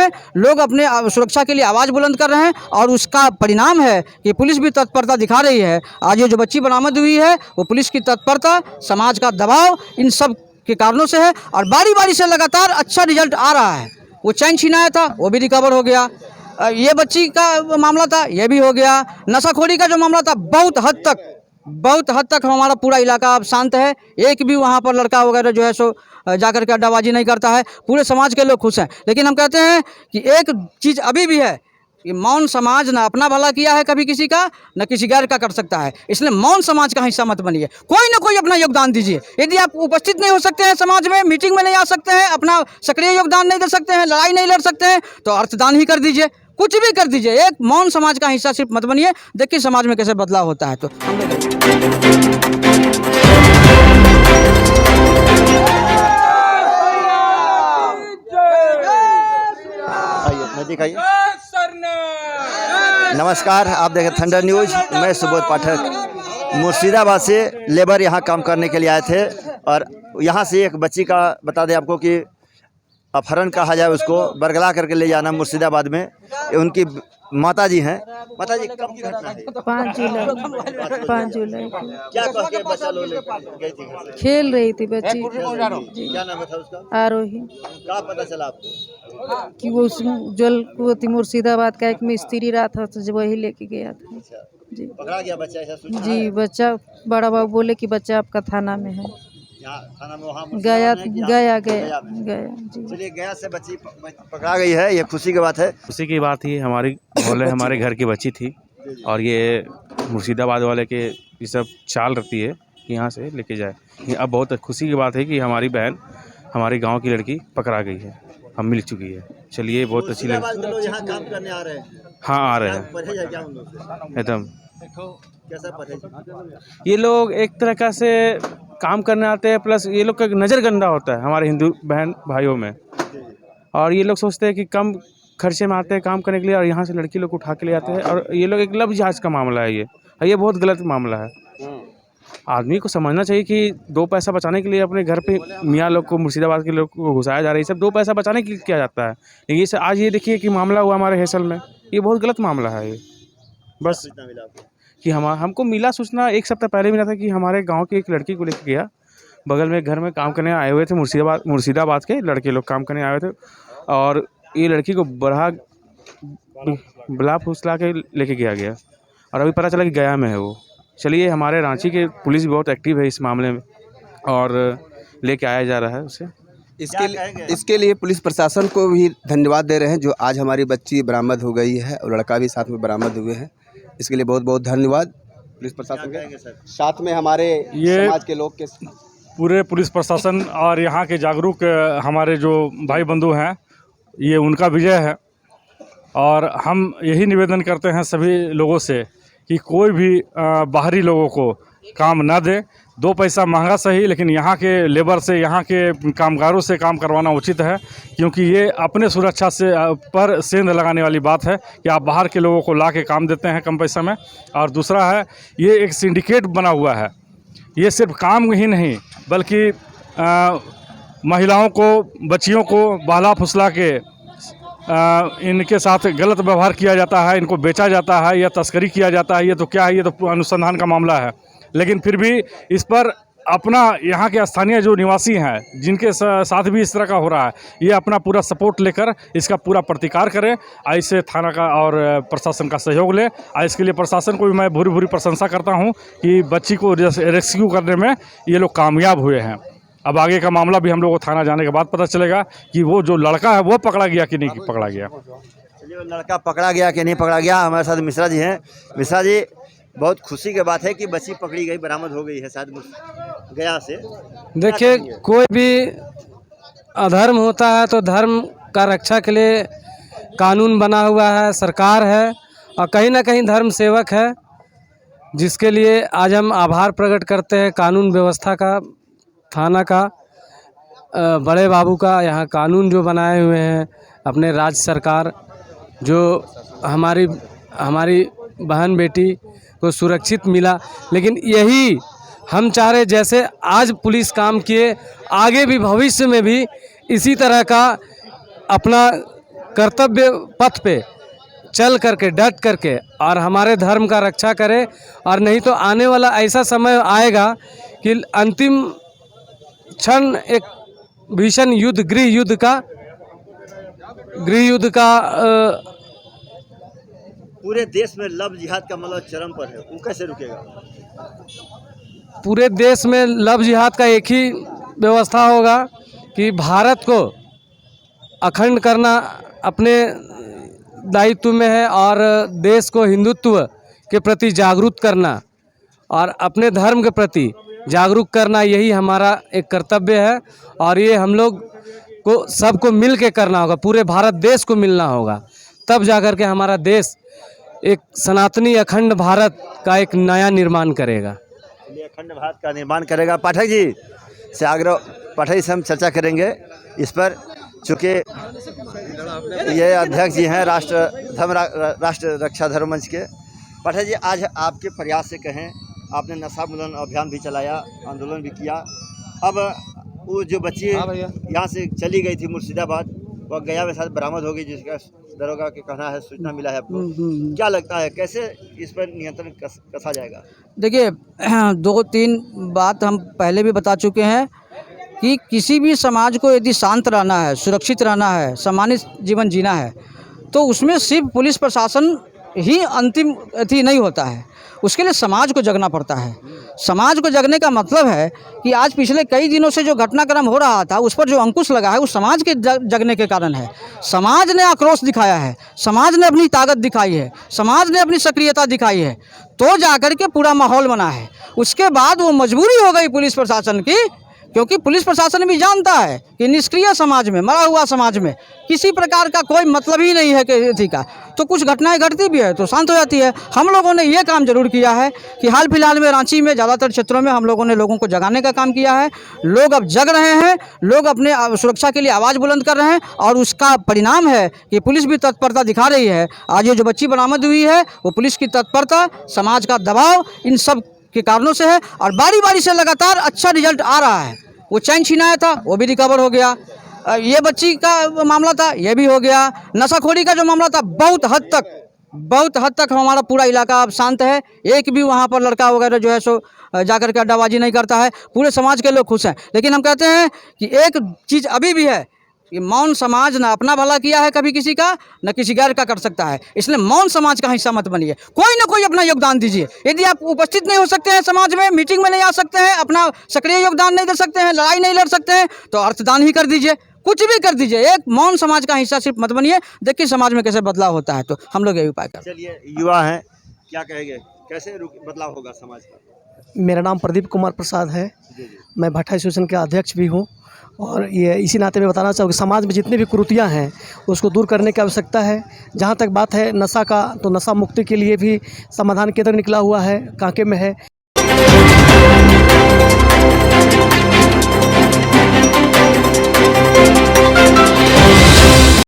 में लोग अपने सुरक्षा के लिए आवाज़ बुलंद कर रहे हैं और उसका परिणाम है कि पुलिस भी तत्परता दिखा रही है। आज ये जो बच्ची बरामद हुई है वो पुलिस की तत्परता, समाज का दबाव, इन सब के कारणों से है और बारी बारी से लगातार अच्छा रिजल्ट आ रहा है। वो चैन छिनाया था वो भी रिकवर हो गया, ये बच्ची का मामला था ये भी हो गया, नशाखोरी का जो मामला था बहुत हद तक हमारा पूरा इलाका अब शांत है। एक भी वहाँ पर लड़का वगैरह जो है सो जाकर के अड्डाबाजी नहीं करता है, पूरे समाज के लोग खुश हैं। लेकिन हम कहते हैं कि एक चीज़ अभी भी है कि मौन समाज ना अपना भला किया है कभी किसी का, न किसी गैर का कर सकता है। इसलिए मौन समाज का हिस्सा मत बनिए, कोई ना कोई अपना योगदान दीजिए। यदि आप उपस्थित नहीं हो सकते हैं समाज में, मीटिंग में नहीं आ सकते हैं, अपना सक्रिय योगदान नहीं दे सकते हैं, लड़ाई नहीं लड़ सकते हैं, तो अर्थदान ही कर दीजिए, कुछ भी कर दीजिए। एक मौन समाज का हिस्सा सिर्फ मत बनिए। देखिए समाज में कैसे बदलाव होता है। तो दिखाइए। नमस्कार, आप देखें थंडर न्यूज। मैं सुबोध पाठक मुर्शिदाबाद से लेबर यहाँ काम करने के लिए आए थे और यहाँ से एक बच्ची का बता दें आपको कि अपहरण कहा जाए, उसको बरगला करके ले जाना मुर्शिदाबाद में। उनकी माता जी हैं। माता जी कब की घटना है? 5 जुलाई को। क्या कह के बच्चा लोग गई थी घर से? खेल रही थी बच्ची। क्या नाम था उसका? आरोही। क्या पता चला आपको? कि वो जल मुर्शिदाबाद का एक मिस्त्री रहा था तो वही लेके गया था। जी पकड़ा गया बच्चा, ऐसा सूचना जी है? बच्चा, बड़ा बाबू बोले कि बच्चा आपका थाना में है। थाना में वहाँ गया गया जी। चलिए, गया से बच्ची पकड़ा गई है, ये खुशी की बात है। खुशी की बात ही हमारे घर की बच्ची थी और ये मुर्शिदाबाद वाले के ये सब चाल रहती है कि यहाँ से लेके जाए। अब बहुत खुशी की बात है कि हमारी बहन, हमारे गांव की लड़की पकड़ा गई है, हम मिल चुकी है। चलिए, बहुत अच्छी लगी। यहाँ काम करने आ रहे हैं? हाँ, आ रहे हैं एकदम। कैसा परहेज? ये लोग एक तरह से काम करने आते हैं, प्लस ये लोग का नज़र गंदा होता है हमारे हिंदू बहन भाइयों में, और ये लोग सोचते हैं कि कम खर्चे में आते हैं काम करने के लिए और यहाँ से लड़की लोग उठा के ले आते हैं। और ये लोग एक लव जिहाज का मामला है, ये बहुत गलत मामला है। आदमी को समझना चाहिए कि 2 पैसा बचाने के लिए अपने घर पे मियाँ लोग को, मुर्शिदाबाद के लोग को घुसाया जा रहा है। ये सब 2 पैसा बचाने के लिए किया जाता है। लेकिन ये आज ये देखिए कि मामला हुआ हमारे हैसल में, ये बहुत गलत मामला है। ये बस कि हमको मिला सूचना 1 सप्ताह पहले मिला था कि हमारे गांव की एक लड़की को लेकर गया, बगल में घर में काम करने आए हुए थे। मुर्शिदाबाद के लड़के लोग काम करने आए हुए थे और ये लड़की को बला फुसला के लेके गया और अभी पता चला कि गया में है वो। चलिए, हमारे रांची के पुलिस भी बहुत एक्टिव है इस मामले में और लेके आया जा रहा है उसे। इसके लिए पुलिस प्रशासन को भी धन्यवाद दे रहे हैं जो आज हमारी बच्ची बरामद हो गई है और लड़का भी साथ में बरामद हुए हैं। इसके लिए बहुत बहुत धन्यवाद पुलिस प्रशासन के, साथ में हमारे समाज के लोग के, पूरे पुलिस प्रशासन और यहाँ के जागरूक हमारे जो भाई बंधु हैं, ये उनका विजय है। और हम यही निवेदन करते हैं सभी लोगों से कि कोई भी बाहरी लोगों को काम ना दे। 2 पैसा महंगा सही, लेकिन यहाँ के लेबर से, यहाँ के कामगारों से काम करवाना उचित है, क्योंकि ये अपने सुरक्षा से पर सेंध लगाने वाली बात है कि आप बाहर के लोगों को ला के काम देते हैं कम पैसा में। और दूसरा है, ये एक सिंडिकेट बना हुआ है। ये सिर्फ काम ही नहीं बल्कि महिलाओं को, बच्चियों को बहला फुसला के इनके साथ गलत व्यवहार किया जाता है, इनको बेचा जाता है या तस्करी किया जाता है। ये तो क्या है, ये तो अनुसंधान का मामला है। लेकिन फिर भी इस पर अपना यहाँ के स्थानीय जो निवासी हैं, जिनके साथ भी इस तरह का हो रहा है, ये अपना पूरा सपोर्ट लेकर इसका पूरा प्रतिकार करें। ऐसे थाना का और प्रशासन का सहयोग लें। इसके लिए प्रशासन को भी मैं भूरी भूरी प्रशंसा करता हूँ कि बच्ची को रेस्क्यू करने में ये लोग कामयाब हुए हैं। अब आगे का मामला भी हम लोग को थाना जाने के बाद पता चलेगा कि वो जो लड़का है वो पकड़ा गया कि नहीं पकड़ा गया। चलिए, वो लड़का पकड़ा गया कि नहीं पकड़ा गया। हमारे साथ मिश्रा जी हैं। मिश्रा जी, बहुत खुशी की बात है कि बच्ची पकड़ी गई, बरामद हो गई है शायद गया से। देखिए, कोई भी अधर्म होता है तो धर्म का रक्षा के लिए कानून बना हुआ है, सरकार है और कहीं ना कहीं धर्म सेवक है, जिसके लिए आज हम आभार प्रकट करते हैं कानून व्यवस्था का, थाना का, बड़े बाबू का। यहाँ कानून जो बनाए हुए हैं अपने राज्य सरकार, जो हमारी बहन बेटी को सुरक्षित मिला। लेकिन यही हम चाह रहे, जैसे आज पुलिस काम किए, आगे भी भविष्य में भी इसी तरह का अपना कर्तव्य पथ पे चल करके डट करके और हमारे धर्म का रक्षा करे, और नहीं तो आने वाला ऐसा समय आएगा कि अंतिम क्षण एक भीषण युद्ध गृह युद्ध का पूरे देश में लव जिहाद का मतलब चरम पर है, वो कैसे रुकेगा? पूरे देश में लव जिहाद का एक ही व्यवस्था होगा कि भारत को अखंड करना अपने दायित्व में है, और देश को हिंदुत्व के प्रति जागरूक करना और अपने धर्म के प्रति जागरूक करना, यही हमारा एक कर्तव्य है। और ये हम लोग को सबको मिल के करना होगा, पूरे भारत देश को मिलना होगा, तब जाकर के हमारा देश एक सनातनी अखंड भारत का एक नया निर्माण करेगा। अखंड भारत का निर्माण करेगा। पाठक जी से आग्रह, पाठक जी से हम चर्चा करेंगे इस पर, चूँकि ये अध्यक्ष जी हैं राष्ट्र रक्षा धर्म मंच के। पाठक जी, आज आपके प्रयास से कहें, आपने नशा मुलन अभियान भी चलाया, आंदोलन भी किया, अब वो जो बच्ची यहाँ से चली गई थी मुर्शिदाबाद, वह गया में साथ बरामद हो गई, जिसका दरोगा के कहना है, सूचना मिला है आपको, क्या लगता है कैसे इस पर नियंत्रण कसा जाएगा? देखिए, 2-3 बात हम पहले भी बता चुके हैं कि किसी भी समाज को यदि शांत रहना है, सुरक्षित रहना है, सम्मानित जीवन जीना है, तो उसमें सिर्फ पुलिस प्रशासन ही अंतिम अथी नहीं होता है, उसके लिए समाज को जगना पड़ता है। समाज को जगने का मतलब है कि आज पिछले कई दिनों से जो घटनाक्रम हो रहा था, उस पर जो अंकुश लगा है, वो समाज के जगने के कारण है। समाज ने आक्रोश दिखाया है, समाज ने अपनी ताकत दिखाई है, समाज ने अपनी सक्रियता दिखाई है, तो जाकर के पूरा माहौल बना है। उसके बाद वो मजबूरी हो गई पुलिस प्रशासन की, क्योंकि पुलिस प्रशासन भी जानता है कि निष्क्रिय समाज में, मरा हुआ समाज में किसी प्रकार का कोई मतलब ही नहीं है कि का, तो कुछ घटनाएं घटती भी है तो शांत हो जाती है। हम लोगों ने ये काम जरूर किया है कि हाल फिलहाल में रांची में ज़्यादातर क्षेत्रों में हम लोगों ने लोगों को जगाने का काम किया है। लोग अब जग रहे हैं, लोग अपने सुरक्षा के लिए आवाज़ बुलंद कर रहे हैं, और उसका परिणाम है कि पुलिस भी तत्परता दिखा रही है। आज ये जो बच्ची बरामद हुई है, वो पुलिस की तत्परता, समाज का दबाव, इन सब के कारणों से है, और बारी बारी से लगातार अच्छा रिजल्ट आ रहा है। वो चैन छिनाया था, वो भी रिकवर हो गया, ये बच्ची का मामला था, ये भी हो गया, नशाखोरी का जो मामला था, बहुत हद तक हमारा पूरा इलाका अब शांत है। एक भी वहाँ पर लड़का वगैरह जो है सो जाकर के अड्डाबाजी नहीं करता है, पूरे समाज के लोग खुश हैं। लेकिन हम कहते हैं कि एक चीज़ अभी भी है कि मौन समाज ना अपना भला किया है कभी किसी का, न किसी गैर का कर सकता है, इसलिए मौन समाज का हिस्सा मत बनिए, कोई ना कोई अपना योगदान दीजिए। यदि आप उपस्थित नहीं हो सकते हैं समाज में, मीटिंग में नहीं आ सकते हैं, अपना सक्रिय योगदान नहीं दे सकते हैं, लड़ाई नहीं लड़ सकते हैं, तो अर्थदान ही कर दीजिए, कुछ भी कर दीजिए, एक मौन समाज का हिस्सा सिर्फ मत बनिए। देखिए समाज में कैसे बदलाव होता है, तो हम लोग यही उपाय करते हैं। चलिए, युवा हैं, क्या कहेंगे, कैसे बदलाव होगा समाज का? मेरा नाम प्रदीप कुमार प्रसाद है, मैं भट्टा एसोसिएशन के अध्यक्ष भी हूँ, और ये इसी नाते में बताना चाहूँगा समाज में जितनी भी कुरीतियाँ हैं उसको दूर करने की आवश्यकता है। जहाँ तक बात है नशा का, तो नशा मुक्ति के लिए भी समाधान केंद्र निकला हुआ है, कांके में है।